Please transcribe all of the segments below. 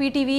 PTV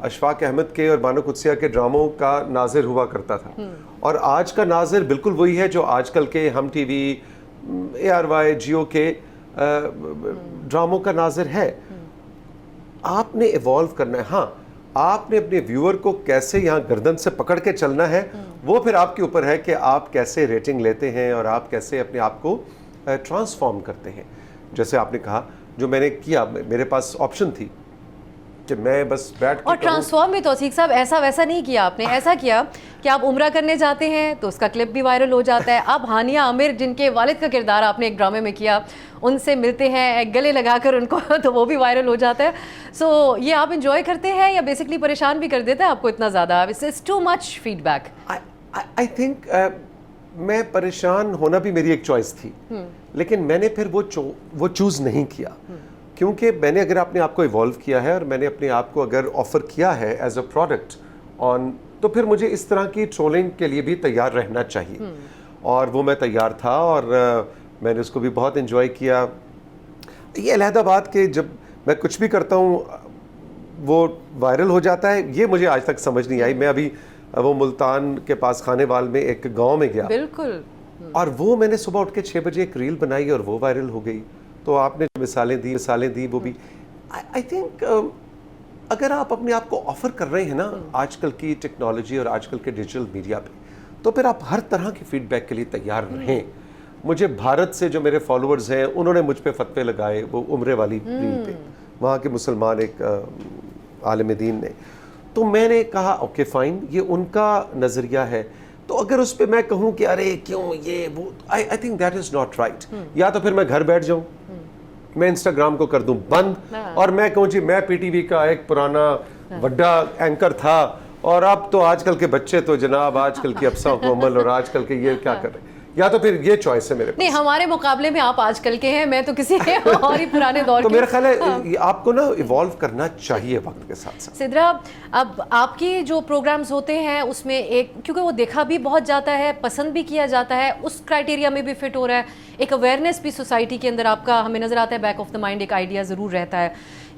Ashfaq Ahmad کے اور بانو قدسیہ کے ڈراموں کا ناظر ہوا کرتا تھا، اور آج کا ناظر بالکل وہی ہے جو آج کل کے ہم ٹی وی، ARY، جیو کے ڈراموں کا ناظر ہے۔ آپ نے ایوالو کرنا ہے، ہاں آپ نے اپنے ویور کو کیسے یہاں گردن سے پکڑ کے چلنا ہے، وہ پھر آپ کے اوپر ہے کہ آپ کیسے ریٹنگ لیتے ہیں اور آپ کیسے اپنے آپ کو ٹرانسفارم کرتے ہیں۔ جیسے آپ نے کہا، جو میں نے کیا، میرے پاس آپشن تھی کہ میں بس بیٹھ کے اور ٹرانسفارم بھی توثیق صاحب ایسا ویسا نہیں کیا آپ نے، ایسا کیا کہ آپ عمرہ کرنے جاتے ہیں تو اس کا کلپ بھی وائرل ہو جاتا ہے، اب ہانیہ عامر جن کے والد کا کردار آپ نے ایک ڈرامے میں کیا، ان سے ملتے ہیں گلے لگا کر ان کو تو وہ بھی وائرل ہو جاتا ہے۔ سو یہ آپ انجوائے کرتے ہیں یا بیسکلی پریشان بھی کر دیتا ہے آپ کو اتنا زیادہ؟ It's too much feedback. I think میں پریشان ہونا بھی میری ایک چوائس تھی، لیکن میں نے پھر وہ چوز نہیں کیا، کیونکہ میں نے اگر اپنے آپ کو ایوالو کیا ہے اور میں نے اپنے آپ کو اگر آفر کیا ہے ایز اے پروڈکٹ آن، تو پھر مجھے اس طرح کی ٹرولنگ کے لیے بھی تیار رہنا چاہیے، اور وہ میں تیار تھا، اور میں نے اس کو بھی بہت انجوائے کیا۔ یہ علیحدہ بات کہ جب میں کچھ بھی کرتا ہوں وہ وائرل ہو جاتا ہے، یہ مجھے آج تک سمجھ نہیں آئی۔ میں ابھی وہ ملتان کے پاس خانے وال میں ایک گاؤں میں گیا، بالکل، اور وہ میں نے صبح اٹھ کے 6 بجے ایک ریل بنائی اور وہ وائرل ہو گئی۔ تو آپ نے جو مثالیں دی وہ بھی آئی تھنک اگر آپ اپنے آپ کو آفر کر رہے ہیں نا آج کل کی ٹیکنالوجی اور آج کل کے ڈیجیٹل میڈیا پہ، تو پھر آپ ہر طرح کی فیڈ بیک کے لیے تیار رہیں۔ مجھے بھارت سے جو میرے فالوورز ہیں انہوں نے مجھ پہ فتوے لگائے، وہ عمرے والی ریل پہ، وہاں کے مسلمان ایک عالم دین نے، تو میں نے کہا اوکے فائن، یہ ان کا نظریہ ہے، تو اگر اس پہ میں کہوں کہ ارے کیوں یہ وہ، I think that is not right. یا تو پھر میں گھر بیٹھ جاؤں، میں انسٹاگرام کو کر دوں بند، اور میں کہوں جی میں PTV کا ایک پرانا بڑا اینکر تھا، اور اب تو آج کل کے بچے تو جناب آج کل کی ابسا کومل اور آج کل کے یہ کیا کر رہے ہیں۔ یا تو پھر یہ چوائس ہے میرے پاس۔ نہیں، ہمارے مقابلے میں آپ آج کل کے ہیں، میں تو کسی اور ہی پرانے دور تو میرا خیال ہے آپ کو نا ایوالو کرنا چاہیے وقت کے ساتھ ساتھ۔ سدرا، اب آپ کی جو پروگرامز ہوتے ہیں اس میں ایک، کیونکہ وہ دیکھا بھی بہت جاتا ہے، پسند بھی کیا جاتا ہے، اس کرائٹیریا میں بھی فٹ ہو رہا ہے، ایک اویئرنیس بھی سوسائٹی کے اندر آپ کا ہمیں نظر آتا ہے، بیک آف دا مائنڈ ایک آئیڈیا ضرور رہتا ہے۔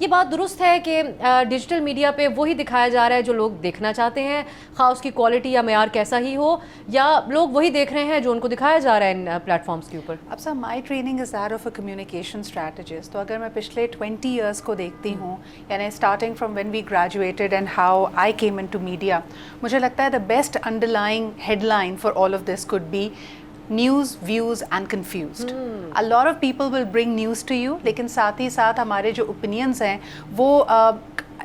یہ بات درست ہے کہ ڈیجیٹل میڈیا پہ وہی دکھایا جا رہا ہے جو لوگ دیکھنا چاہتے ہیں، خواہ اس کی کوالٹی یا معیار کیسا ہی ہو، یا لوگ وہی دیکھ رہے ہیں جو ان کو دکھایا جا رہا ہے ان پلیٹ فارمز کے اوپر؟ اب sir, my training is that of a communication strategist, تو اگر میں پچھلے 20 ایئرس کو دیکھتی ہوں، یعنی starting from when we graduated and how I came into media, مجھے لگتا ہے the best underlining headline for all of this could be news, views and confused. A lot of people will bring news to you، لیکن ساتھ ہی ساتھ ہمارے جو opinions ہیں وہ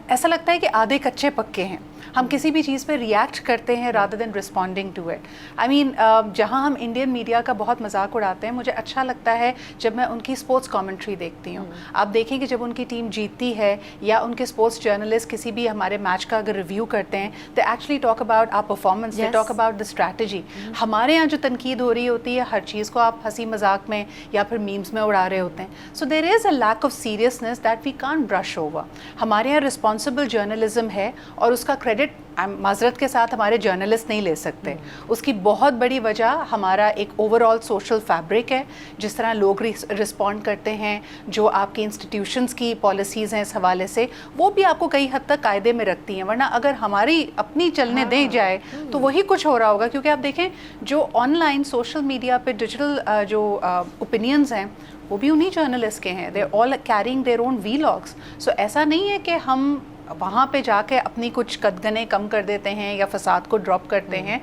ایسا لگتا ہے کہ آدھے کچے پکے ہیں، ہم کسی بھی چیز پہ ریئیکٹ کرتے ہیں rather than responding to it۔ I mean جہاں ہم انڈین میڈیا کا بہت مذاق اڑاتے ہیں، مجھے اچھا لگتا ہے جب میں ان کی اسپورٹس کامنٹری دیکھتی ہوں۔ آپ دیکھیں کہ جب ان کی ٹیم جیتتی ہے یا ان کے اسپورٹس جرنلسٹ کسی بھی ہمارے میچ کا اگر ریویو کرتے ہیں، they actually talk about our performance، they talk about the strategy۔ ہمارے یہاں جو تنقید ہو رہی ہوتی ہے، ہر چیز کو آپ ہنسی مذاق میں یا پھر میمز میں اڑا رہے ہوتے ہیں۔ So there is a lack of seriousness that we can't brush over۔ ہمارے یہاں responsible journalism ہے، اور اس کا کریڈٹ معذرت کے ساتھ ہمارے جرنلسٹ نہیں لے سکتے۔ اس کی بہت بڑی وجہ ہمارا ایک اوور آل سوشل فیبرک ہے، جس طرح لوگ رسپونڈ کرتے ہیں، جو آپ کی انسٹیٹیوشنس کی پالیسیز ہیں اس حوالے سے، وہ بھی آپ کو کئی حد تک قاعدے میں رکھتی ہیں، ورنہ اگر ہماری اپنی چلنے دے جائے تو وہی کچھ ہو رہا ہوگا۔ کیونکہ آپ دیکھیں جو آن لائن سوشل میڈیا پہ ڈیجیٹل جو اوپینینز ہیں، وہ بھی انہی جرنلسٹ کے ہیں، دے آل کیرینگ دیئر اون ویلاگس۔ سو ایسا نہیں ہے کہ ہم وہاں پہ جا کے اپنی کچھ قدغنیں کم کر دیتے ہیں یا فساد کو ڈراپ کرتے ہیں۔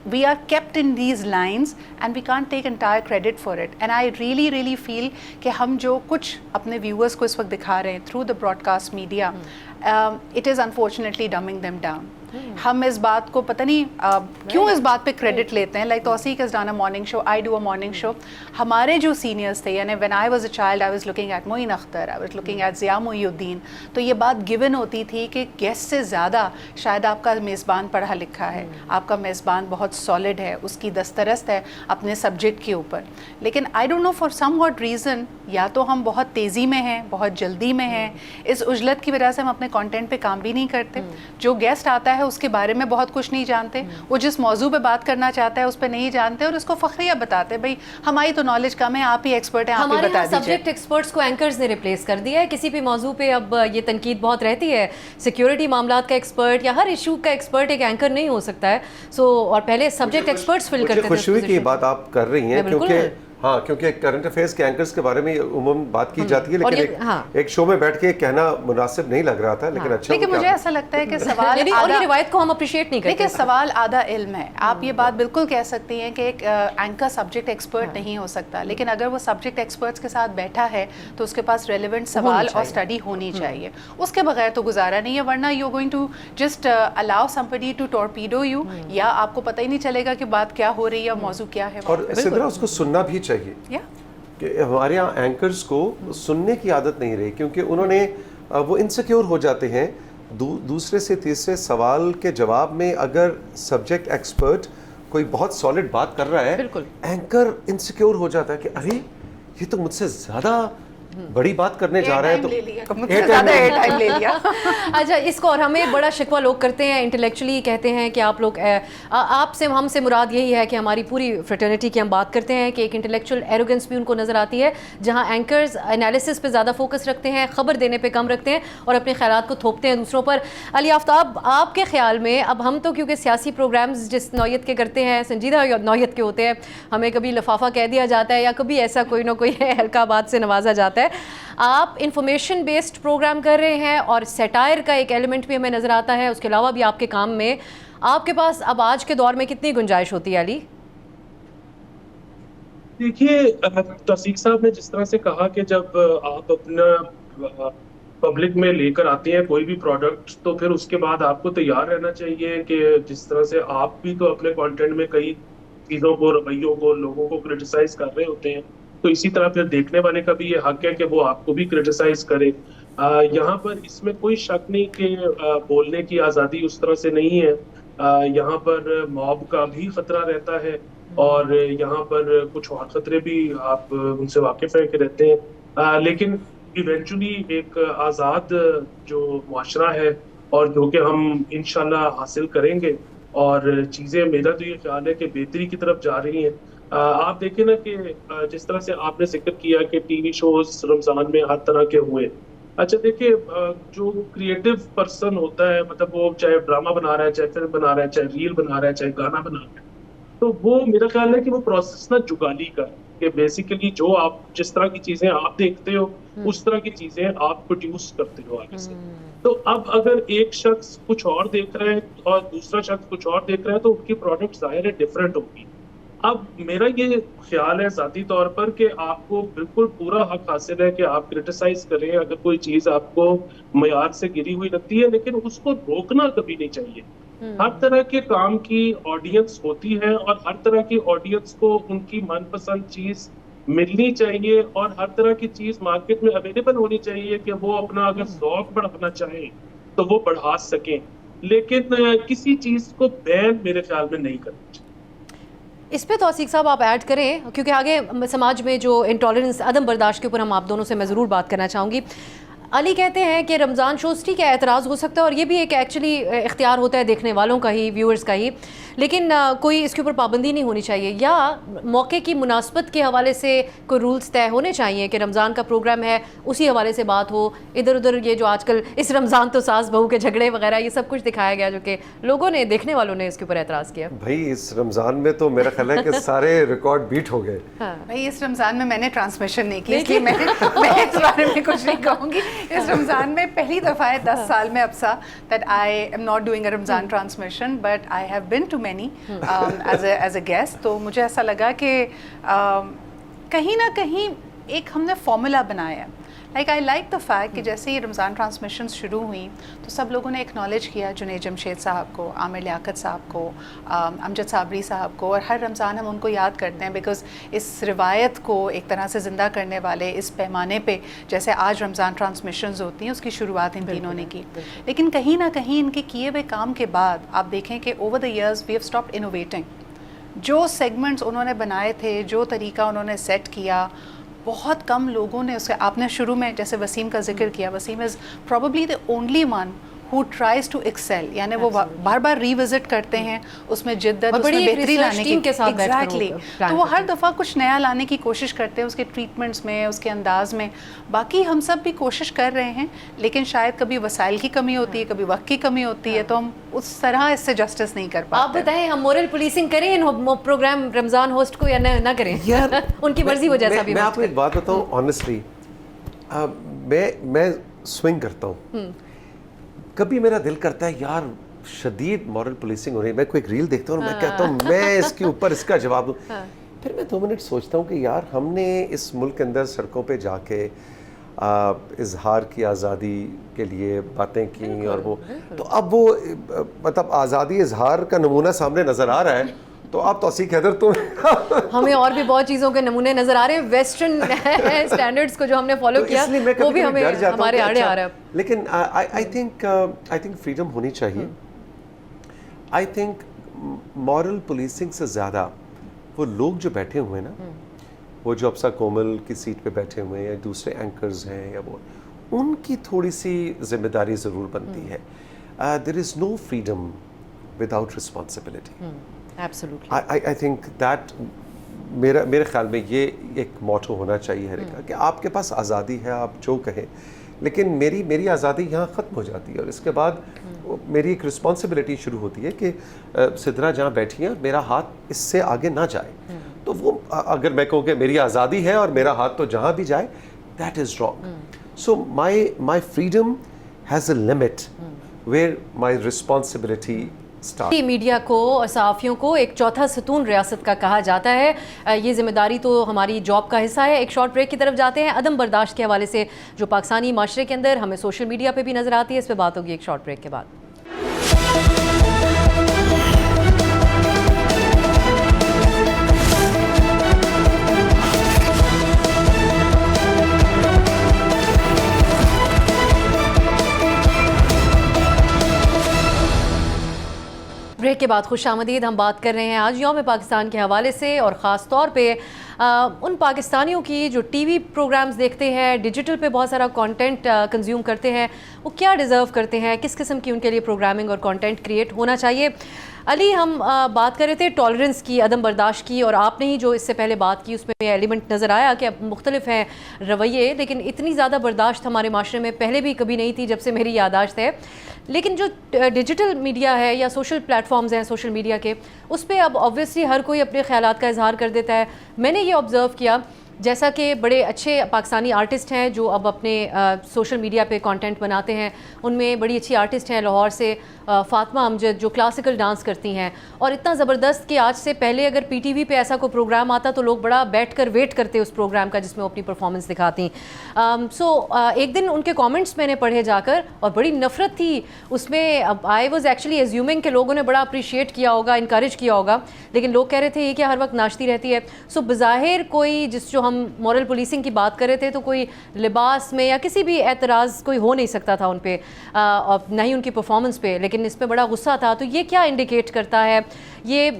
we are kept in these lines and we can't take entire credit for it, and I really feel کہ ہم جو کچھ اپنے viewers کو اس وقت دکھا رہے ہیں through the broadcast media, it is unfortunately dumbing them down۔ ہم اس بات کو پتہ نہیں کیوں اس بات پہ کریڈٹ لیتے ہیں، لائک توثیق has done a morning show, I do a morning show۔ ہمارے جو سینئرس تھے، یعنی when I was a child I was looking at Moin Akhtar, I was looking at Zia محی الدین، تو یہ بات گیون ہوتی تھی کہ گیسٹ سے زیادہ شاید آپ کا میزبان پڑھا لکھا ہے، آپ کا میزبان بہت سالڈ ہے، اس کی دسترست ہے اپنے سبجیکٹ کے اوپر۔ لیکن I don't know for some what reason، یا تو ہم بہت تیزی میں ہیں، بہت جلدی میں ہیں، اس عجلت کی وجہ سے ہم اپنے کانٹینٹ پہ کام بھی نہیں کرتے۔ جو گیسٹ آتا ہے ہے اس کے بارے میں بہت کچھ نہیں جانتے, وہ جس موضوع پہ بات کرنا چاہتا ہے اس پہ نہیں جانتے, اور اس کو فخریہ بتاتے بھائی ہماری تو نالج کم ہے, آپ ہی ایکسپرٹ ہیں, آپ ہی بتا دیجیے. سبجیکٹ ایکسپرٹس کو اینکرز نے ریپلیس کر دیا ہے. کسی بھی موضوع پہ اب یہ تنقید بہت رہتی ہے, سیکیورٹی معاملات کا ایکسپرٹ یا ہر ایشو کا ایکسپرٹ ایک اینکر نہیں ہو سکتا ہے. سو اور پہلے سبجیکٹ ایکسپرٹس فل کرتے تھے. خوشی ہوئی کہ یہ بات آپ کر رہی ہیں, کیونکہ ہاں کیونکہ کرنٹ افیئرس کے اینکرز کے بارے میں عموماً بات کی جاتی ہے, لیکن ایک شو میں بیٹھ کے کہنا مناسب نہیں لگ رہا تھا. لیکن مجھے ایسا لگتا ہے کہ سوال اور یہ روایت کو ہم اپریشیٹ نہیں کرتے. دیکھیں سوال آدھا علم ہے. آپ یہ بات بالکل کہہ سکتی ہیں کہ ایک اینکر سبجیکٹ ایکسپرٹ نہیں ہو سکتا, لیکن اگر وہ سبجیکٹ ایکسپرٹس کے ساتھ بیٹھا ہے تو اس کے پاس ریلیونٹ سوال اور اسٹڈی ہونی چاہیے. اس کے بغیر تو گزارا نہیں ہے, ورنہ you going to just allow somebody to torpedo you, یا آپ کو پتہ ہی نہیں چلے گا کہ بات کیا ہو رہی ہے, موضوع کیا ہے. اور اسی طرح اس کو سننا بھی چاہیے. کہ ہمارے یہاں اینکرز کو سننے کی عادت نہیں رہی, کیونکہ انہوں نے وہ انسیکیور ہو جاتے ہیں. دوسرے سے تیسرے سوال کے جواب میں اگر سبجیکٹ ایکسپرٹ کوئی بہت سالڈ بات کر رہا ہے, اینکر انسیکیور ہو جاتا ہے کہ ارے یہ تو مجھ سے زیادہ بڑی بات کرنے جا رہا ہے, تو اچھا اس کو. اور ہمیں بڑا شکوہ لوگ کرتے ہیں, انٹلیکچولی کہتے ہیں کہ آپ لوگ, آپ سے ہم سے مراد یہی ہے کہ ہماری پوری فریٹرنیٹی کی ہم بات کرتے ہیں کہ ایک انٹلیکچوئل ایروگنس بھی ان کو نظر آتی ہے, جہاں اینکرز انالیسس پہ زیادہ فوکس رکھتے ہیں, خبر دینے پہ کم رکھتے ہیں اور اپنے خیالات کو تھوپتے ہیں دوسروں پر. علی آفتاب, آپ کے خیال میں, اب ہم تو کیونکہ سیاسی پروگرامز جس نوعیت کے کرتے ہیں, سنجیدہ نوعیت کے ہوتے ہیں, ہمیں کبھی لفافہ کہہ دیا جاتا ہے یا کبھی ایسا کوئی نہ کوئی ہلکا بات سے نوازا جاتا ہے. آپ انفارمیشن بیسڈ پروگرام کر رہے ہیں اور سیٹائر کا ایک ایلیمنٹ بھی ہمیں نظر آتا ہے, اس کے علاوہ بھی آپ کے کام میں آپ کے پاس اب آج کے دور میں کتنی گنجائش ہوتی ہے علی؟ دیکھیے توثیق صاحب نے جس طرح سے کہا کہ جب آپ اپنا پبلک میں لے کر آتے ہیں کوئی بھی پروڈکٹ, تو پھر اس کے بعد آپ کو تیار رہنا چاہیے کہ جس طرح سے آپ بھی تو اپنے کانٹینٹ میں کئی چیزوں کو, رویوں کو, لوگوں کو کرٹیسائز کر رہے ہوتے ہیں, تو اسی طرح پھر دیکھنے والے کا بھی یہ حق ہے کہ وہ آپ کو بھی کرٹیسائز کرے. یہاں پر اس میں کوئی شک نہیں کہ بولنے کی آزادی اس طرح سے نہیں ہے. یہاں پر موب کا بھی خطرہ رہتا ہے, اور یہاں پر کچھ اور خطرے بھی آپ ان سے واقف ہیں کہ رہتے ہیں, لیکن ایونچولی ایک آزاد جو معاشرہ ہے, اور جو کہ ہم انشاءاللہ حاصل کریں گے, اور چیزیں میرا تو یہ خیال ہے کہ بہتری کی طرف جا رہی ہیں. آپ دیکھیں نا کہ جس طرح سے آپ نے ذکر کیا کہ ٹی وی شوز رمضان میں ہر طرح کے ہوئے. اچھا دیکھیں, جو کریٹو پرسن ہوتا ہے, مطلب وہ چاہے ڈرامہ بنا رہا ہے, چاہے فلم بنا رہا ہے, چاہے ریل بنا رہا ہے, چاہے گانا بنا رہا ہے, تو وہ میرا خیال ہے کہ وہ پروسیس نا جگالی کا ہے, کہ بیسیکلی جو آپ جس طرح کی چیزیں آپ دیکھتے ہو اس طرح کی چیزیں آپ پروڈیوس کرتے ہو آگے سے. تو اب اگر ایک شخص کچھ اور دیکھ رہا ہے اور دوسرا شخص کچھ اور دیکھ رہا ہے, تو ان کی پروڈکٹ ظاہر ہے ڈفرینٹ ہوگی. اب میرا یہ خیال ہے ذاتی طور پر کہ آپ کو بالکل پورا حق حاصل ہے کہ آپ کرٹیسائز کریں اگر کوئی چیز آپ کو معیار سے گری ہوئی لگتی ہے, لیکن اس کو روکنا کبھی نہیں چاہیے. ہر طرح کے کام کی آڈینس ہوتی ہے, اور ہر طرح کی آڈینس کو ان کی من پسند چیز ملنی چاہیے, اور ہر طرح کی چیز مارکیٹ میں اویلیبل ہونی چاہیے کہ وہ اپنا اگر ذوق بڑھانا چاہیں تو وہ بڑھا سکیں, لیکن کسی چیز کو بین میرے خیال میں نہیں کرنا چاہیے. اس پہ توثیق صاحب آپ ایڈ کریں, کیونکہ آگے سماج میں جو انٹالرنس, عدم برداشت کے اوپر ہم آپ دونوں سے میں ضرور بات کرنا چاہوں گی. علی کہتے ہیں کہ رمضان شوز ٹھیک ہے اعتراض ہو سکتا ہے, اور یہ بھی ایک ایکچولی اختیار ہوتا ہے دیکھنے والوں کا ہی, ویورز کا ہی, لیکن کوئی اس کے اوپر پابندی نہیں ہونی چاہیے, یا موقع کی مناسبت کے حوالے سے کوئی رولز طے ہونے چاہیے کہ رمضان کا پروگرام ہے اسی حوالے سے بات ہو. ادھر ادھر یہ جو آج کل اس رمضان تو ساس بہو کے جھگڑے وغیرہ یہ سب کچھ دکھایا گیا, جو کہ لوگوں نے, دیکھنے والوں نے اس کے اوپر اعتراض کیا. بھائی اس رمضان میں تو میرا خیال ہے کہ سارے ریکارڈ بیٹ ہو گئے. بھائی اس رمضان میں نے ٹرانسمیشن نہیں کی, اس لیے میں اس بارے میں کچھ نہیں کہوں گی. اس رمضان میں پہلی دفعہ ہے 10 سال میں ابسا that I am not doing a Ramzan transmission, but I have been to many as a guest. تو مجھے ایسا لگا کہ کہیں نہ کہیں ایک ہم نے فارمولا بنایا. Like I like the fact کہ جیسے یہ رمضان ٹرانسمیشنز شروع ہوئیں تو سب لوگوں نے اکنالج کیا جنید جمشید صاحب کو, عامر لیاقت صاحب کو, امجد صابری صاحب کو, اور ہر رمضان ہم ان کو یاد کرتے ہیں بیکاز اس روایت کو ایک طرح سے زندہ کرنے والے اس پیمانے پہ جیسے آج رمضان ٹرانسمیشنز ہوتی ہیں اس کی شروعات ان تینوں نے کی. لیکن کہیں نہ کہیں ان کے کیے ہوئے کام کے بعد آپ دیکھیں کہ over the years we have stopped innovating. جو سیگمنٹس انہوں نے بنائے تھے, جو طریقہ انہوں نے سیٹ کیا, بہت کم لوگوں نے اس کے, آپ نے شروع میں جیسے وسیم کا ذکر کیا, Waseem is probably the only one who tries to excel, یعنی وہ بار بار ریوزٹ کرتے ہیں اس میں جدت، اس میں بہتری لانے کی. ایگزیکٹلی. تو وہ ہر دفعہ کچھ نیا لانے کی کوشش کرتے ہیں اس کے ٹریٹمنٹس میں، اس کے انداز میں. باقی ہم سب بھی کوشش کر رہے ہیں، لیکن شاید کبھی وسائل کی کمی ہوتی ہے، کبھی وقت کی کمی ہوتی ہے، تو ہم اس طرح اس سے جسٹس نہیں کر پاتے. آپ بتائیں ہم مورل پولیسنگ کریں ان پروگرام رمضان ہوسٹ کو یا نہ کریں؟ ان کی مرضی وہ جیسا بھی. میں آپ کو ایک بات بتاؤں آنیسٹلی، میں سوئنگ کرتا ہوں. کبھی میرا دل کرتا ہے یار شدید مورل پولیسنگ ہو رہی ہے، میں کوئی ایک ریل دیکھتا ہوں اور میں کہتا ہوں میں اس کے اوپر اس کا جواب دوں. پھر میں 2 منٹ سوچتا ہوں کہ یار ہم نے اس ملک کے اندر سڑکوں پہ جا کے اظہار کی آزادی کے لیے باتیں کی، اور وہ تو اب وہ مطلب آزادی اظہار کا نمونہ سامنے نظر آ رہا ہے. تو آپ توثیق حیدر تو ہمیں اور بھی بہت چیزوں کے نمونے نظر آ رہے ہیں، ویسٹرن اسٹینڈرڈس کو جو ہم نے فالو کیا وہ بھی ہمیں ہمارے آڑے آ رہا ہے. لیکن آئی تھنک فریڈم ہونی چاہیے. آئی تھنک مورل پولیسنگ سے زیادہ وہ لوگ جو بیٹھے ہوئے ہیں نا، وہ جو ابسا کومل کی سیٹ پہ بیٹھے ہوئے ہیں یا دوسرے اینکرز ہیں یا وہ، ان کی تھوڑی سی ذمہ داری ضرور بنتی ہے. There is no freedom without responsibility. I think that میرے خیال میں یہ ایک موٹو ہونا چاہیے ہر ایک کا کہ آپ کے پاس آزادی ہے، آپ جو کہیں، لیکن میری آزادی یہاں ختم ہو جاتی ہے اور اس کے بعد میری ایک رسپانسبلٹی شروع ہوتی ہے کہ سدرا جہاں بیٹھی ہیں میرا ہاتھ اس سے آگے نہ جائے. تو وہ اگر میں کہوں کہ میری آزادی ہے اور میرا ہاتھ تو جہاں بھی جائے، that is wrong. So my freedom has a limit where my responsibility. Media کو اور صحافیوں کو ایک چوتھا ستون ریاست کا کہا جاتا ہے. یہ ذمہ داری تو ہماری جاب کا حصہ ہے. ایک شارٹ بریک کی طرف جاتے ہیں. عدم برداشت کے حوالے سے جو پاکستانی معاشرے کے اندر ہمیں سوشل میڈیا پہ بھی نظر آتی ہے، اس پہ بات ہوگی ایک شارٹ بریک کے بعد. بریک کے بعد خوش آمدید. ہم بات کر رہے ہیں آج یوم پاکستان کے حوالے سے، اور خاص طور پہ ان پاکستانیوں کی جو ٹی وی پروگرامز دیکھتے ہیں، ڈیجیٹل پہ بہت سارا کانٹینٹ کنزیوم کرتے ہیں، وہ کیا ڈیزرو کرتے ہیں، کس قسم کی ان کے لیے پروگرامنگ اور کانٹینٹ کریٹ ہونا چاہیے. علی، ہم بات کر رہے تھے ٹالرنس کی، عدم برداشت کی، اور آپ نے ہی جو اس سے پہلے بات کی اس میں ایلیمنٹ نظر آیا کہ اب مختلف ہیں رویے، لیکن اتنی زیادہ برداشت ہمارے معاشرے میں پہلے بھی کبھی نہیں تھی جب سے میری یادداشت ہے. لیکن جو ڈیجیٹل میڈیا ہے یا سوشل پلیٹ فارمز ہیں سوشل میڈیا کے، اس پہ اب آبویسلی ہر کوئی اپنے خیالات کا اظہار کر دیتا ہے. میں نے یہ آبزرو کیا جیسا کہ بڑے اچھے پاکستانی آرٹسٹ ہیں جو اب اپنے سوشل میڈیا پہ کانٹینٹ بناتے ہیں. ان میں بڑی اچھی آرٹسٹ ہیں لاہور سے فاطمہ امجد جو کلاسیکل ڈانس کرتی ہیں، اور اتنا زبردست کہ آج سے پہلے اگر پی ٹی وی پہ ایسا کوئی پروگرام آتا تو لوگ بڑا بیٹھ کر ویٹ کرتے اس پروگرام کا جس میں وہ اپنی پرفارمنس دکھاتی. ایک دن ان کے کامنٹس میں نے پڑھے جا کر اور بڑی نفرت تھی اس میں. آئی واز ایکچولی ایزیومنگ کہ لوگوں نے بڑا اپریشیٹ کیا ہوگا، انکریج کیا ہوگا، لیکن لوگ کہہ رہے تھے یہ کیا ہر وقت ناچتی رہتی ہے. بظاہر کوئی جو ہم مورل پولیسنگ کی بات کر رہے تھے تو کوئی لباس میں یا کسی بھی اعتراض کوئی ہو نہیں سکتا تھا ان پہ، نہ ہی ان کی پرفارمنس پہ، لیکن اس پہ بڑا غصہ تھا. تو یہ کیا انڈیکیٹ کرتا ہے؟ یہ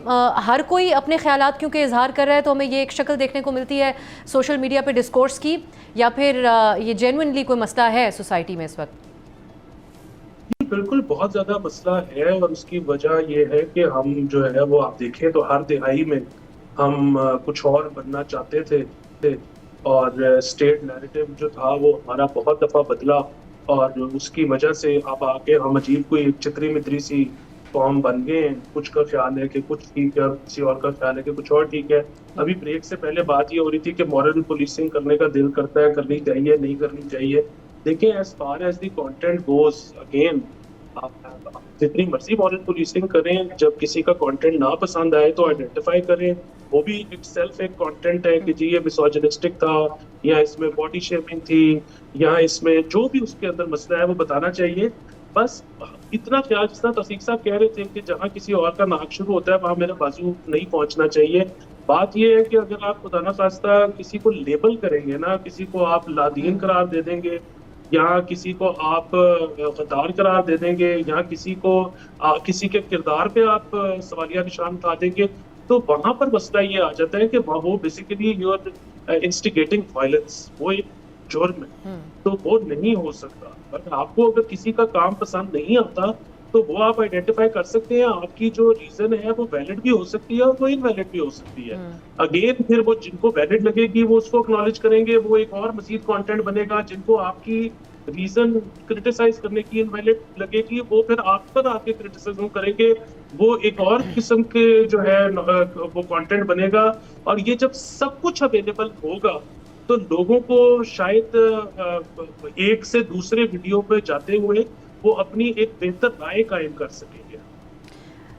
ہر کوئی اپنے خیالات کیونکہ اظہار کر رہا ہے تو ہمیں یہ ایک شکل دیکھنے کو ملتی ہے سوشل میڈیا پہ ڈسکورس کی، یا پھر یہ جینوئنلی کوئی مسئلہ ہے سوسائٹی میں اس وقت؟ بالکل بہت زیادہ مسئلہ ہے، اور اس کی وجہ یہ ہے کہ ہم جو ہے وہ آپ دیکھیں تو ہر دہائی میں ہم کچھ اور بننا چاہتے تھے، اور اسٹیٹ نیریٹو جو تھا وہ ہمارا بہت دفعہ بدلا، اور اس کی وجہ سے اب آگے ہم عجیب کوئی چتری متری سی قوم بن گئے ہیں. کچھ کا خیال ہے کہ کچھ ٹھیک ہے، کسی اور کا خیال ہے کہ کچھ اور ٹھیک ہے. ابھی بریک سے پہلے بات یہ ہو رہی تھی کہ مورل پولیسنگ کرنے کا دل کرتا ہے، کرنی چاہیے نہیں کرنی چاہیے. دیکھیں as far as the content goes, again آپ جتنی مرضی مورل پولیسنگ کریں، جب کسی کا کانٹینٹ نہ پسند آئے تو آئیڈینٹیفائی کریں. وہ بھی ایک سیلف ایک کانٹینٹ ہے کہ جی یہ میسوجنسٹک تھا، یا اس میں باڈی شیپنگ تھی، یا اس میں جو بھی اس کے اندر مسئلہ ہے وہ بتانا چاہیے. بس اتنا خیال، جس طرح توثیق صاحب کہہ رہے تھے کہ جہاں کسی اور کا ناک شروع ہوتا ہے وہاں میرا بازو نہیں پہنچنا چاہیے. بات یہ ہے کہ اگر آپ خدا نخواستہ کسی کو لیبل کریں گے نا، کسی کو آپ لادین قرار دے دیں گے، یا کسی کو آپ غدار قرار دے دیں گے، یا کسی کو کسی کے کردار پہ آپ سوالیہ نشان اٹھا دیں گے، تو وہاں پر مسئلہ یہ آ جاتا ہے کہ وہ basically you are instigating violence. وہ جرم ہے تو وہ نہیں ہو سکتا. بٹ آپ کو اگر کسی کا کام پسند نہیں آتا تو وہ آپ آئیڈینٹیفائی کر سکتے ہیں. آپ کی جو ریزن ہے وہ ویلڈ بھی ہو سکتی ہے اور وہ انویلڈ بھی ہو سکتی ہے. اگین پھر وہ جن کو ویلڈ لگے گی وہ اس کو اکنالج کریں گے, وہ ایک اور مزید کانٹینٹ بنے گا. جن کو آپ کی ریزن کرٹیسائز کرنے کی انویلڈ لگے گی وہ پھر آپ پر آ کے کرٹیسائزم کریں گے, وہ ایک اور قسم کے جو ہے وہ کانٹینٹ بنے گا. اور یہ جب سب کچھ اویلیبل ہوگا تو لوگوں کو شاید ایک سے دوسرے ویڈیو پہ جاتے ہوئے وہ اپنی ایک بہتر رائے قائم کر سکیں گے.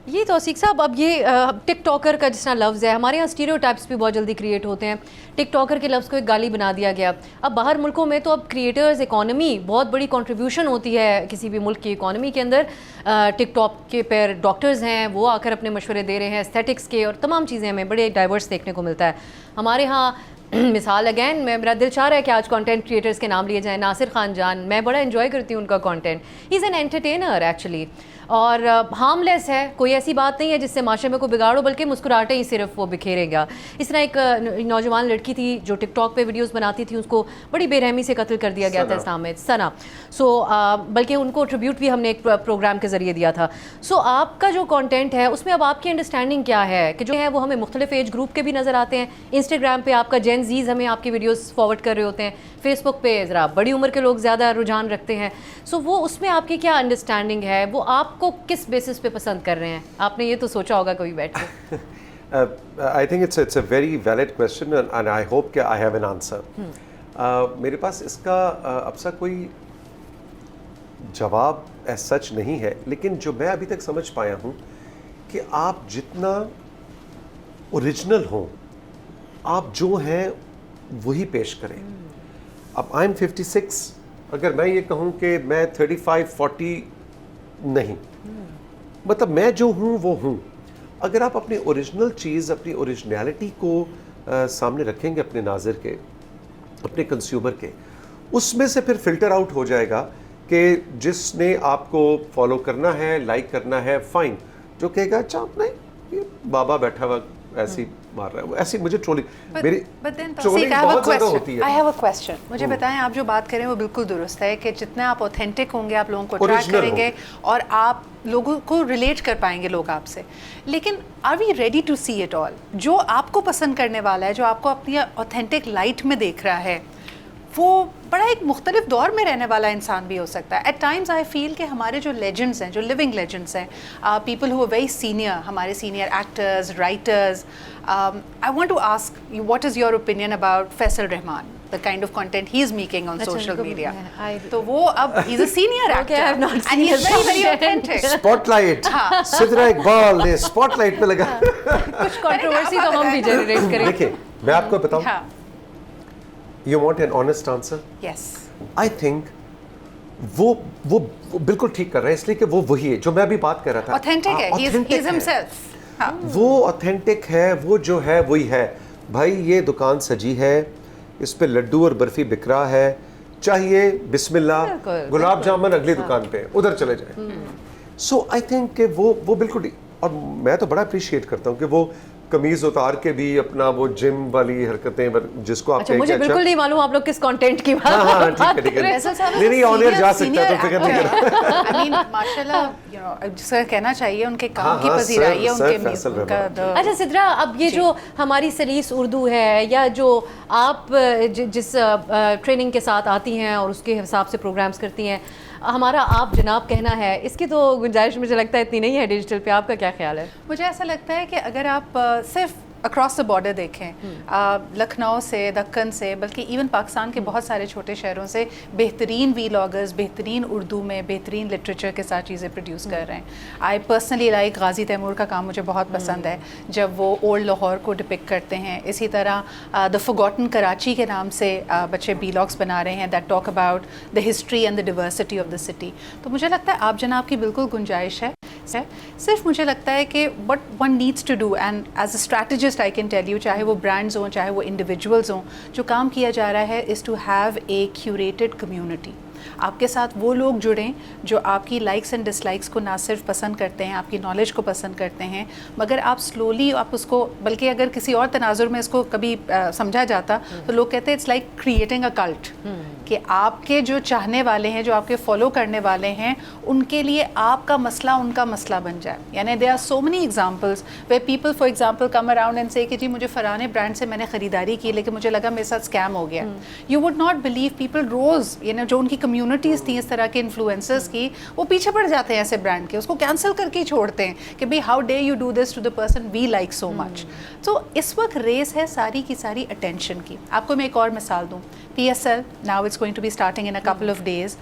یہ توثیق صاحب, اب یہ ٹک ٹاکر کا جس طرح لفظ ہے, ہمارے یہاں اسٹیریو ٹائپس بھی بہت جلدی کریٹ ہوتے ہیں. ٹک ٹاکر کے لفظ کو ایک گالی بنا دیا گیا. اب باہر ملکوں میں تو اب کریٹرز, اکانومی بہت بڑی کنٹریبیوشن ہوتی ہے کسی بھی ملک کی اکانومی کے اندر. ٹک ٹاک کے پیر ڈاکٹرز ہیں, وہ آ کر اپنے مشورے دے رہے ہیں استھیٹکس کے, اور تمام چیزیں ہمیں بڑے ڈائیورس دیکھنے کو ملتا ہے. ہمارے ہاں مثال اگین میرا دل چاہ رہا ہے کہ آج کانٹینٹ کریٹرز کے نام لیے جائیں. ناصر خان جان, میں بڑا انجوائے کرتی ہوں ان کا content. He is an entertainer actually, اور ہارم لیس ہے, کوئی ایسی بات نہیں ہے جس سے معاشرے میں کوئی بگاڑو, بلکہ مسکراہٹے ہی صرف وہ بکھیرے گا. اس طرح ایک نوجوان لڑکی تھی جو ٹک ٹاک پہ ویڈیوز بناتی تھی, اس کو بڑی بے رحمی سے قتل کر دیا گیا تھا اسلام میں, ثنا. بلکہ ان کو ٹریبیوٹ بھی ہم نے ایک پروگرام کے ذریعے دیا تھا. آپ کا جو کانٹینٹ ہے اس میں اب آپ کی انڈرسٹینڈنگ کیا ہے کہ جو ہے وہ ہمیں مختلف ایج گروپ کے بھی نظر آتے ہیں. انسٹاگرام پہ آپ کا جین زیز ہمیں آپ کی ویڈیوز فارورڈ کر رہے ہوتے ہیں, فیس بک پہ ذرا بڑی عمر کے لوگ زیادہ رجحان رکھتے ہیں. وہ اس میں آپ کی کیا انڈرسٹینڈنگ ہے, وہ آپ کو کس بیسس پہ پسند کر رہے ہیں؟ آپ نے یہ تو سوچا ہوگا کبھی بیٹھ کے. I think it's a very valid question and I hope کہ I have an answer. میرے پاس اس کا اب سا کوئی جواب ایس سچ نہیں ہے, لیکن جو میں ابھی تک سمجھ پایا ہوں کہ آپ جتنا اوریجنل ہوں, آپ جو ہیں وہی پیش کریں. اب آئی ایم 56, اگر میں یہ کہوں کہ میں 35-40 نہیں, مطلب میں جو ہوں وہ ہوں. اگر آپ اپنی اوریجنل چیز, اپنی اوریجنیلٹی کو سامنے رکھیں گے اپنے ناظر کے, اپنے کنزیومر کے, اس میں سے پھر فلٹر آؤٹ ہو جائے گا کہ جس نے آپ کو فالو کرنا ہے, لائک کرنا ہے, فائن. جو کہے گا اچھا نہیں یہ بابا بیٹھا ہوا ایسی مار رہا ہے, ایسی مجھے ٹرولنگ, میری ٹرولنگ بہت زیادہ ہوتی ہے. I have a question. مجھے بتائیں, آپ جو بات کریں وہ بالکل درست ہے کہ جتنا آپ اوتھینٹک ہوں گے آپ لوگوں کو ٹریک کریں گے اور آپ لوگوں کو ریلیٹ کر پائیں گے لوگ آپ سے. لیکن are we ready to see it all? جو آپ کو پسند کرنے والا ہے, جو آپ کو اپنی اوتھینٹک لائٹ میں دیکھ رہا ہے, وہ بڑا ایک مختلف دور میں رہنے والا انسان بھی ہو سکتا ہے. ایٹ ٹائمز آئی فیل کہ ہمارے جو لیجنڈس ہیں, جو لیونگ لیجنڈس ہیں, پیپل ہو ویری سینئر, ہمارے senior actors, writers, I want to ask you what is your opinion about Faisal Rehman, the kind of content he is making on social media. تو وہ اب he's a senior actor and he's very very authentic. Spotlight, Sidra Iqbal نے spot light پہ لگا. کچھ controversy تو ہم بھی جنریٹ کریں. دیکھیں میں آپ کو بتاؤں, you want an honest answer? Yes. I think وہ بالکل ٹھیک کر رہے ہیں, اس لیے کہ وہ وہی ہے جو میں ابھی بات کر رہا تھا. Authentic ہے, he's himself. وہ authentic ہے, وہ جو ہے وہی ہے. بھائی یہ دکان سجی ہے, اس پہ لڈو اور برفی بک رہا ہے, چاہیے بسم اللہ, گلاب جامن اگلی دکان پہ ادھر چلے جائیں. سو آئی تھنک کہ وہ بالکل, اور میں تو بڑا اپریشیٹ کرتا ہوں کہ وہ قمیض اتار کے بھی اپنا وہ جم والی حرکتیں, جس کو آپ مجھے بالکل نہیں معلوم آپ لوگ کس کانٹینٹ کی بات کر رہے ہیں. نہیں آن ایئر جا سکتا ہے تو فکر نہیں کرنا. I mean ماشاءاللہ جس کا کہنا چاہیے ان کے کام کی پذیرائی ہے, ان کا. اچھا سدرا, اب یہ جو ہماری سلیس اردو ہے, یا جو آپ جس ٹریننگ کے ساتھ آتی ہیں اور اس کے حساب سے پروگرامز کرتی ہیں, ہمارا آپ جناب کہنا ہے, اس کی تو گنجائش مجھے لگتا ہے اتنی نہیں ہے ڈیجیٹل پہ. آپ کا کیا خیال ہے؟ مجھے ایسا لگتا ہے کہ اگر آپ صرف اکراس دا بارڈر دیکھیں, لکھنؤ سے, دکن سے, بلکہ ایون پاکستان کے بہت سارے چھوٹے شہروں سے بہترین ویلاگرز بہترین اردو میں بہترین لٹریچر کے ساتھ چیزیں پروڈیوس کر رہے ہیں. I personally like Ghazi Taimur کا کام, مجھے بہت پسند ہے جب وہ اولڈ لاہور کو ڈپکٹ کرتے ہیں. اسی طرح دا فورگاٹن کراچی کے نام سے بچے ویلاگس بنا رہے ہیں that talk about the history and the diversity of the city. تو مجھے لگتا ہے آپ جناب کی بالکل گنجائش ہے. صرف مجھے لگتا ہے کہ what one needs to do, and as a strategist I can tell you, چاہے وہ برانڈز ہوں چاہے وہ انڈیویجولز ہوں, جو کام کیا جا رہا ہے is to have a curated community. آپ کے ساتھ وہ لوگ جڑیں جو آپ کی لائکس اینڈ ڈس لائکس کو نہ صرف پسند کرتے ہیں، آپ کی نالج کو پسند کرتے ہیں، مگر آپ سلولی آپ اس کو، بلکہ اگر کسی اور تناظر میں اس کو کبھی سمجھا جاتا تو لوگ کہتے ہیں it's like creating a cult, کہ آپ کے جو چاہنے والے ہیں، جو آپ کے فالو کرنے والے ہیں، ان کے لیے آپ کا مسئلہ ان کا مسئلہ بن جائے. یعنی there are so many examples where people for example come around and سے کہ جی مجھے فلانے برانڈ سے میں نے خریداری کی لیکن مجھے لگا میرے ساتھ اسکیم ہو گیا. You would not believe people روز، یعنی جو ان کی کمیونٹیز تھیں اس طرح کے انفلوئنسرز کی، وہ پیچھے پڑ جاتے ہیں ایسے برانڈ کے، اس کو کینسل کر کے ہی چھوڑتے ہیں کہ بھائی how dare you do this to the person we like so much. تو اس وقت ریس ہے ساری کی ساری اٹینشن کی. آپ کو میں ایک اور مثال دوں، P S L now it's going to be starting in a couple of days.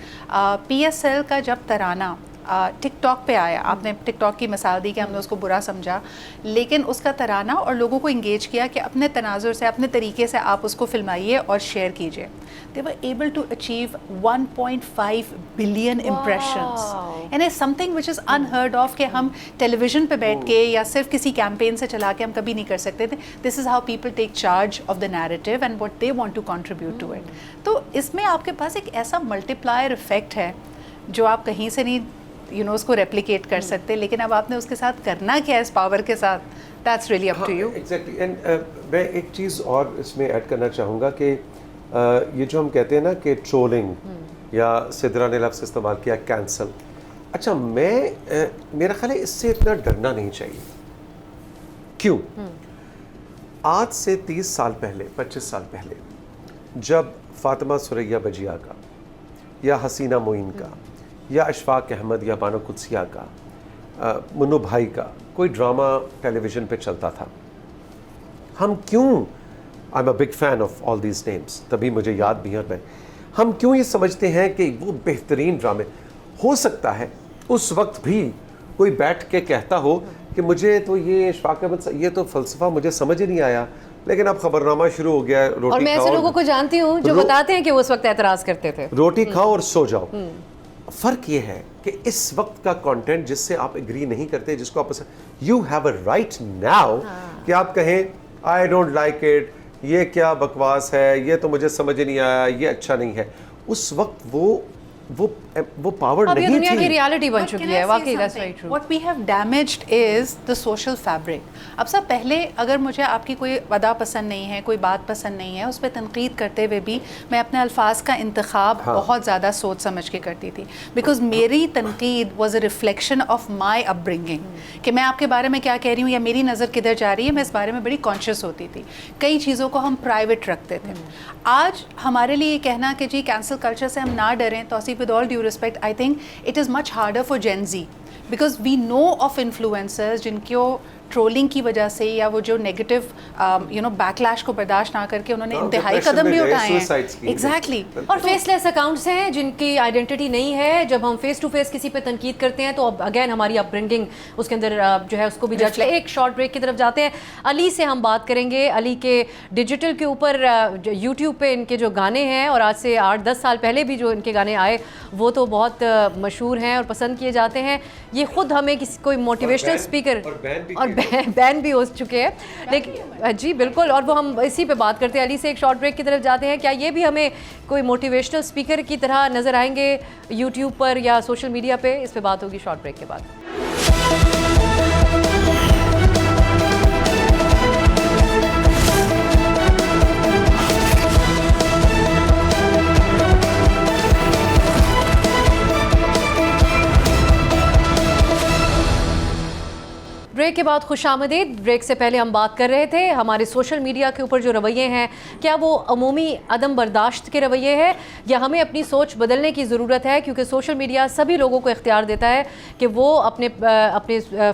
P S L کا جب ترانہ ٹک ٹاک پہ آیا، آپ نے ٹک ٹاک کی مثال دی کہ ہم نے اس کو برا سمجھا، لیکن اس کا ترانہ اور لوگوں کو انگیج کیا کہ اپنے تناظر سے، اپنے طریقے سے آپ اس کو فلمائیے اور شیئر کیجیے. They were able to achieve 1.5 billion impressions. And it's something which is unheard of کہ ہم ٹیلی ویژن پہ بیٹھ کے یا صرف کسی کیمپین سے چلا کے ہم کبھی نہیں کر سکتے تھے. This is how people take charge of the narrative and what they want to contribute to it. تو اس میں آپ کے پاس ایک ایسا ملٹیپلائر افیکٹ ہے جو آپ کہیں سے نہیں اس کو ریپلیکیٹ کر سکتے، لیکن اب آپ نے اس کے ساتھ کرنا کیا ہے اس پاور کے ساتھ، that's really up to you. Exactly. And میں ایک چیز اور اس میں ایڈ کرنا چاہوں گا کہ یہ جو ہم کہتے ہیں نا کہ ٹرولنگ یا سدرا نے لفظ استعمال کیا کینسل، اچھا میرا خیال ہے اس سے اتنا ڈرنا نہیں چاہیے. کیوں؟ آج سے 30 سال پہلے، 25 سال پہلے جب فاطمہ ثریا بجیا کا یا حسینہ معین کا یا اشفاق احمد یا بانو قدسیہ کا، منو بھائی کا کوئی ڈرامہ ٹیلی ویژن پہ چلتا تھا، ہم کیوں I am a big fan of all these names, تبھی مجھے یاد بھی ہے، ہم کیوں یہ سمجھتے ہیں کہ وہ بہترین ڈرامے ہو سکتا ہے اس وقت بھی کوئی بیٹھ کے کہتا ہو کہ مجھے تو یہ اشفاق احمد یہ تو فلسفہ مجھے سمجھ ہی نہیں آیا، لیکن اب خبرنامہ شروع ہو گیا، روٹی اور میں ایسے لوگوں کو جانتی ہوں جو بتاتے ہیں کہ وہ اس وقت اعتراض کرتے تھے، روٹی کھاؤ اور سو جاؤ. فرق یہ ہے کہ اس وقت کا کانٹینٹ جس سے آپ ایگری نہیں کرتے، جس کو آپ you have a right now کہ آپ کہیں آئی ڈونٹ لائک اٹ، یہ کیا بکواس ہے، یہ تو مجھے سمجھ نہیں آیا، یہ اچھا نہیں ہے. اس وقت وہ پاور نہیں تھی. دنیا کی ریالٹی بن چکی ہے. واقعی that's very true. What we have damaged is the social fabric. اب سب پہلے اگر مجھے آپ کی کوئی ادا پسند نہیں ہے، کوئی بات پسند نہیں ہے، اس پہ تنقید کرتے ہوئے بھی میں اپنے الفاظ کا انتخاب بہت زیادہ سوچ سمجھ کے کرتی تھی، بیکاز میری تنقید was a reflection of my up bringing, کہ میں آپ کے بارے میں کیا کہہ رہی ہوں یا میری نظر کدھر جا رہی ہے، میں اس بارے میں بڑی کانشیس ہوتی تھی. کئی چیزوں کو ہم پرائیویٹ رکھتے تھے. آج ہمارے لیے یہ کہنا کہ جی کینسل کلچر سے ہم نہ ڈریں، توصیف with all due respect, I think it is much harder for Gen Z because we know of influencers جن کو ٹرولنگ کی وجہ سے یا وہ جو نیگیٹو بیک لیش کو برداشت نہ کر کے انہوں نے انتہائی قدم بھی اٹھائے ہیں. ایگزیکٹلی. اور فیس لیس اکاؤنٹس ہیں جن کی آئیڈینٹی نہیں ہے. جب ہم فیس ٹو فیس کسی پہ تنقید کرتے ہیں تو اب اگین ہماری اپ برنگنگ اس کے اندر جو ہے اس کو بھی جج لے. ایک شارٹ بریک کی طرف جاتے ہیں. علی سے ہم بات کریں گے. علی کے ڈیجیٹل کے اوپر یوٹیوب پہ ان کے جو گانے ہیں اور آج سے 8-10 سال پہلے بھی جو ان کے گانے آئے وہ تو بہت مشہور ہیں اور پسند کیے جاتے ہیں. یہ خود ہمیں کوئی موٹیویشنل اسپیکر اور بین بھی ہو چکے ہیں. لیکن جی بالکل, اور وہ ہم اسی پہ بات کرتے ہیں. علی سے ایک شارٹ بریک کی طرف جاتے ہیں. کیا یہ بھی ہمیں کوئی موٹیویشنل اسپیکر کی طرح نظر آئیں گے یوٹیوب پر یا سوشل میڈیا پہ؟ اس پہ بات ہوگی شارٹ بریک کے بعد. بریک کے بعد خوش آمدید. بریک سے پہلے ہم بات کر رہے تھے ہمارے سوشل میڈیا کے اوپر جو رویے ہیں کیا وہ عمومی عدم برداشت کے رویے ہیں یا ہمیں اپنی سوچ بدلنے کی ضرورت ہے, کیونکہ سوشل میڈیا سبھی لوگوں کو اختیار دیتا ہے کہ وہ اپنے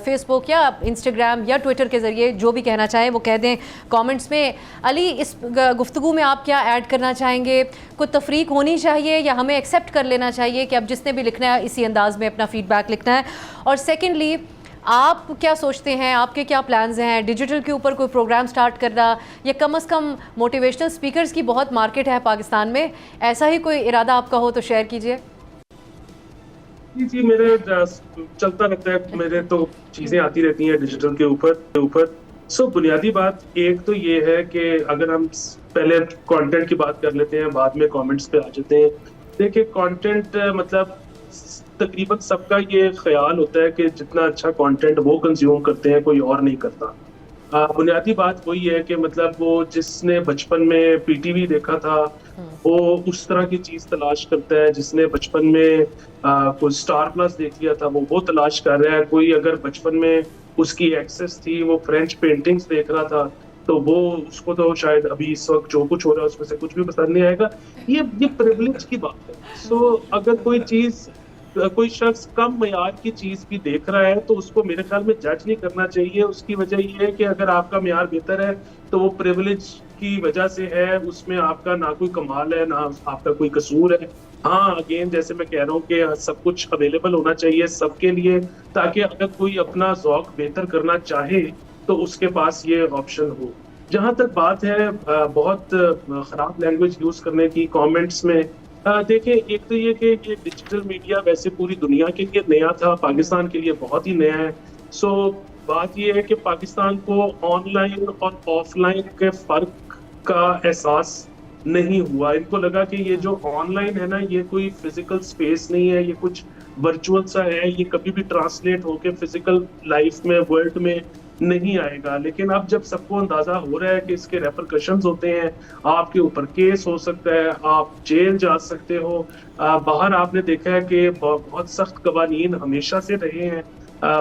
فیس بک یا انسٹاگرام یا ٹویٹر کے ذریعے جو بھی کہنا چاہیں وہ کہہ دیں کامنٹس میں. علی, اس گفتگو میں آپ کیا ایڈ کرنا چاہیں گے؟ کوئی تفریق ہونی چاہیے یا ہمیں ایکسیپٹ کر لینا چاہیے کہ اب جس نے بھی لکھنا ہے اسی انداز میں اپنا فیڈ بیک لکھنا ہے؟ اور سیکنڈلی, آپ کیا سوچتے ہیں, آپ کے کیا پلانز ہیں ڈیجیٹل کے اوپر کوئی پروگرام سٹارٹ کرنا یا کم از کم موٹیویشنل سپیکرز کی بہت مارکیٹ ہے پاکستان میں, ایسا ہی کوئی ارادہ آپ کا ہو تو شیئر کیجئے. جی میرے چلتا رہتا ہے, میرے تو چیزیں آتی رہتی ہیں ڈیجیٹل کے اوپر. سو بنیادی بات ایک تو یہ ہے کہ اگر ہم پہلے کانٹینٹ کی بات کر لیتے ہیں بعد میں کامنٹس پہ آ جاتے ہیں, دیکھیں کانٹینٹ مطلب تقریباً سب کا یہ خیال ہوتا ہے کہ جتنا اچھا کانٹینٹ وہ کنزیوم کرتے ہیں کوئی اور نہیں کرتا. بنیادی بات وہی ہے کہ مطلب وہ جس نے بچپن میں پی ٹی وی دیکھا تھا وہ اس طرح کی چیز تلاش کرتا ہے. جس نے بچپن میں کوئی اسٹار پلس دیکھ لیا تھا وہ تلاش کر رہا ہے. کوئی اگر بچپن میں اس کی ایکسس تھی وہ فرینچ پینٹنگز دیکھ رہا تھا تو وہ اس کو تو شاید ابھی اس وقت جو کچھ ہو رہا ہے اس میں سے کچھ بھی پسند نہیں آئے گا. یہ پریولیج کی بات ہے. سو اگر کوئی شخص کم معیار کی چیز بھی دیکھ رہا ہے تو اس کو میرے خیال میں جج نہیں کرنا چاہیے. اس کی وجہ یہ ہے کہ اگر آپ کا معیار بہتر ہے تو وہ پریولیج کی وجہ سے ہے. اس میں آپ کا نہ کوئی کمال ہے نہ آپ کا کوئی قصور ہے. ہاں اگین جیسے میں کہہ رہا ہوں کہ سب کچھ اویلیبل ہونا چاہیے سب کے لیے تاکہ اگر کوئی اپنا ذوق بہتر کرنا چاہے تو اس کے پاس یہ آپشن ہو. جہاں تک بات ہے بہت خراب لینگویج یوز کرنے کی کامنٹس میں، دیکھیں ایک تو یہ کہ یہ ڈیجیٹل میڈیا ویسے پوری دنیا کے لیے نیا تھا، پاکستان کے لیے بہت ہی نیا ہے. سو بات یہ ہے کہ پاکستان کو آن لائن اور آف لائن کے فرق کا احساس نہیں ہوا. ان کو لگا کہ یہ جو آن لائن ہے نا یہ کوئی فزیکل سپیس نہیں ہے، یہ کچھ ورچوئل سا ہے، یہ کبھی بھی ٹرانسلیٹ ہو کے فزیکل لائف میں ورلڈ میں نہیں آئے گا. لیکن اب جب سب کو اندازہ ہو رہا ہے کہ اس کے ریپرکشنز ہوتے ہیں، آپ کے اوپر کیس ہو سکتا ہے، آپ جیل جا سکتے ہو. باہر آپ نے دیکھا ہے کہ بہت سخت قوانین ہمیشہ سے رہے ہیں،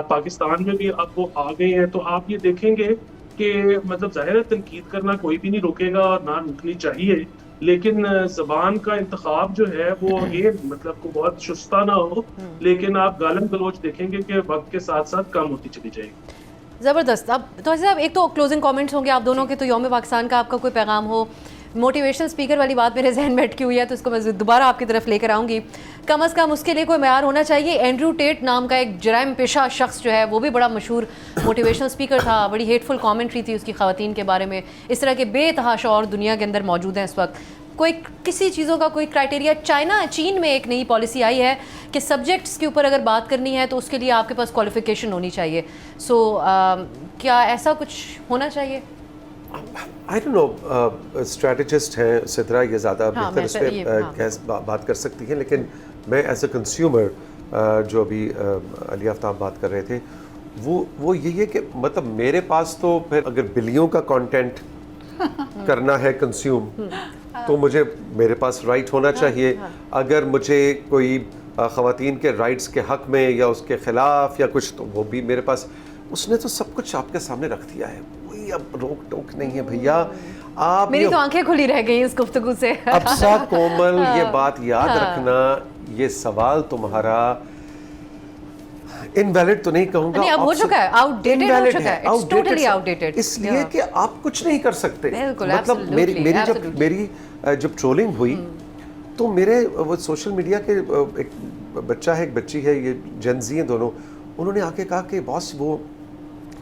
پاکستان میں بھی اب وہ آ گئے ہیں. تو آپ یہ دیکھیں گے کہ مطلب ظاہر ہے تنقید کرنا کوئی بھی نہیں روکے گا اور نہ روکنی چاہیے، لیکن زبان کا انتخاب جو ہے وہ یہ مطلب کو بہت شستہ نہ ہو. لیکن آپ گالم گلوچ دیکھیں گے کہ وقت کے ساتھ ساتھ کم ہوتی چلی جائے گی. زبردست. اب تو صاحب ایک تو کلوزنگ کامنٹس ہوں گے آپ دونوں کے، تو یوم پاکستان کا آپ کا کوئی پیغام ہو. موٹیویشنل اسپیکر والی بات میرے ذہن میں اٹکی ہوئی ہے تو اس کو میں دوبارہ آپ کی طرف لے کر آؤں گی. کم از کم اس کے لیے کوئی معیار ہونا چاہیے. اینڈریو ٹیٹ نام کا ایک جرائم پیشہ شخص جو ہے وہ بھی بڑا مشہور موٹیویشنل اسپیکر تھا، بڑی ہیٹ فل کامنٹری تھی اس کی خواتین کے بارے میں. اس طرح کے بے تحاشا اور دنیا کے اندر موجود ہیں اس وقت. کوئی کسی چیزوں کا کوئی کرائٹیریا، چین میں ایک نئی پالیسی آئی ہے کہ سبجیکٹس کے اوپر اگر بات کرنی ہے تو اس کے لیے آپ کے پاس کوالیفیکیشن ہونی چاہیے. سو کیا ایسا کچھ ہونا چاہیے؟ آئی ڈونٹ نو، اسٹریٹجسٹ ہیں سدرا، یہ زیادہ بہتر اس پہ بات کر سکتی ہیں. لیکن میں ایز اے کنزیومر جو ابھی علی آفتاب بات کر رہے تھے وہ یہی ہے کہ مطلب میرے پاس تو پھر اگر بلیوں کا کانٹینٹ کرنا ہے کنزیوم تو میرے پاس رائٹ ہونا چاہیے. اگر مجھے کوئی خواتین کے رائٹس کے حق میں یا اس کے خلاف یا کچھ تو وہ بھی میرے پاس، اس نے تو سب کچھ آپ کے سامنے رکھ دیا ہے، کوئی اب روک ٹوک نہیں ہے بھیا. آپ میری تو آنکھیں کھلی رہ گئی اس گفتگو سے. ابسا کومل یہ بات یاد رکھنا، یہ سوال تمہارا انویلڈ تو نہیں کہوں گا، اب ہو چکا ہے، آؤٹ ڈیٹڈ ہو چکا ہے، اٹس ٹوٹلی آؤٹ ڈیٹڈ. اس لیے کہ آپ کچھ نہیں کر سکتے. مطلب میری جب ٹرولنگ ہوئی تو میرے وہ سوشل میڈیا کے ایک بچہ ہے ایک بچی ہے، یہ جن زی ہیں دونوں، انہوں نے آ کے کہا کہ باس وہ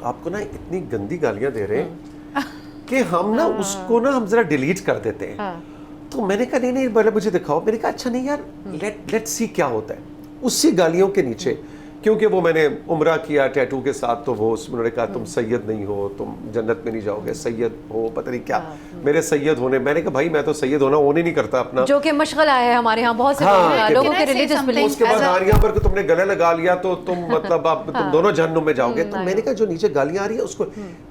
آپ کو نا اتنی گندی گالیاں دے رہے ہیں کہ ہم نا اس کو نا ہم ذرا ڈیلیٹ کر دیتے ہیں. تو میں نے کہا نہیں بولے مجھے دکھاؤ. میں نے کہا اچھا نہیں یار لیٹ سی کیا ہوتا ہے اسی گالیوں کے نیچے. کیونکہ وہ میں نے عمرہ کیا ٹیٹو کے ساتھ تو وہ اس میں انہوں نے کہا تم سید نہیں ہو، تم جنت میں نہیں جاؤ گے، سید ہو پتہ نہیں کیا. میرے سید ہونے، میں نے کہا بھائی میں تو سید ہونا اون ہی نہیں کرتا اپنا، جو کہ مشغلہ ہے ہمارے ہاں بہت سے لوگوں کے ریلیجس بلیف. اس کے بعد آریاں پر کہ تم نے گلے لگا لیا تو تم مطلب اب تم دونوں جہنم میں جاؤ گے. تو میں نے کہا جو نیچے گالیاں آ رہی ہیں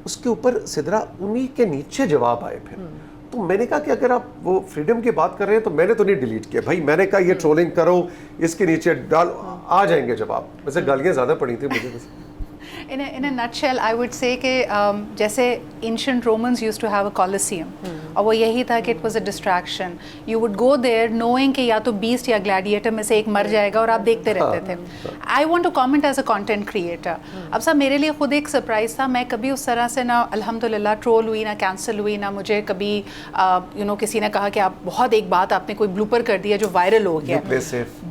اس کے اوپر سدرا انہی کے نیچے جواب آئے. پھر تو میں نے کہا کہ اگر آپ وہ فریڈم کی بات کر رہے ہیں تو میں نے تو نہیں ڈیلیٹ کیا بھائی. میں نے کہا یہ ٹرولنگ کرو، اس کے نیچے ڈال، آ جائیں گے جواب. ویسے گالیاں زیادہ پڑی تھیں مجھے. In a nutshell, I would say کہ جیسے ancient Romans used to have a Colosseum, اور وہ یہی تھا کہ it was a distraction. You would go there knowing کہ یا تو beast یا gladiator میں سے ایک مر جائے گا اور آپ دیکھتے رہتے تھے. I want to comment as a content creator. اب صاحب میرے لیے خود ایک سرپرائز تھا. میں کبھی اس طرح سے نہ الحمدللہ ٹرول ہوئی، نہ کینسل ہوئی، نہ مجھے کبھی کسی نے کہا کہ آپ بہت ایک بات آپ نے کوئی بلوپر کر دیا جو وائرل ہو گیا.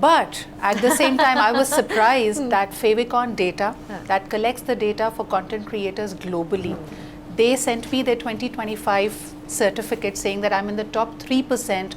But at the same time I was surprised that Favicon data that collects the data for content creators globally, they sent me their 2025 certificate saying that I'm in the top 3%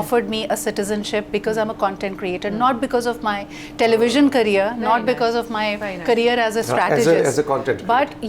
offered me a citizenship because I'm a content creator, not because of my television career, not because of my career as a strategist, as a content but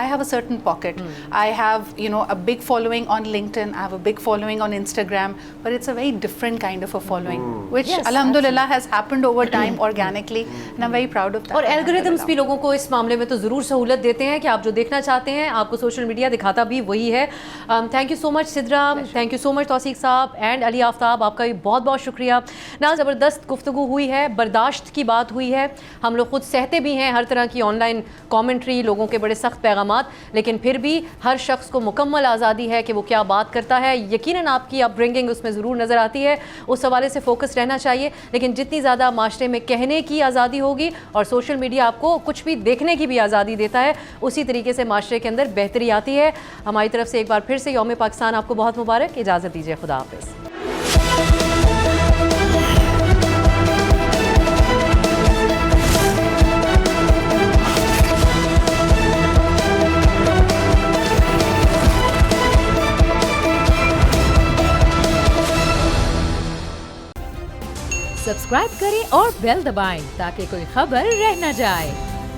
I have a certain pocket. I have, you know, a big following on LinkedIn, I have a big following on Instagram, but it's a very different kind of a following, which alhamdulillah has happened over time organically, and I'm very proud of that. اور algorithms بھی لوگوں کو اس معاملے میں تو ضرور سہولت دیتے ہیں کہ آپ جو دیکھنا چاہتے ہیں آپ کو سوشل میڈیا دکھاتا بھی وہی ہے. Thank you so much Sidra, thank you so much Tauseeq Sahab and علی آفتاب, آپ کا بھی بہت بہت شکریہ. نا زبردست گفتگو ہوئی ہے, برداشت کی بات ہوئی ہے. ہم لوگ خود سہتے بھی ہیں ہر طرح کی آن لائن کامنٹری, لوگوں کے بڑے سخت پیغامات, لیکن پھر بھی ہر شخص کو مکمل آزادی ہے کہ وہ کیا بات کرتا ہے. یقیناً آپ کی اپ برنگنگ اس میں ضرور نظر آتی ہے, اس حوالے سے فوکس رہنا چاہیے. لیکن جتنی زیادہ معاشرے میں کہنے کی آزادی ہوگی اور سوشل میڈیا آپ کو کچھ بھی دیکھنے کی بھی آزادی دیتا ہے, اسی طریقے سے معاشرے کے اندر بہتری آتی ہے. ہماری طرف سے ایک بار پھر سے یوم پاکستان آپ کو بہت مبارک. اجازت دیجیے, خدا حافظ. سبسکرائب کریں اور بیل دبائیں تاکہ کوئی خبر رہ نہ جائے.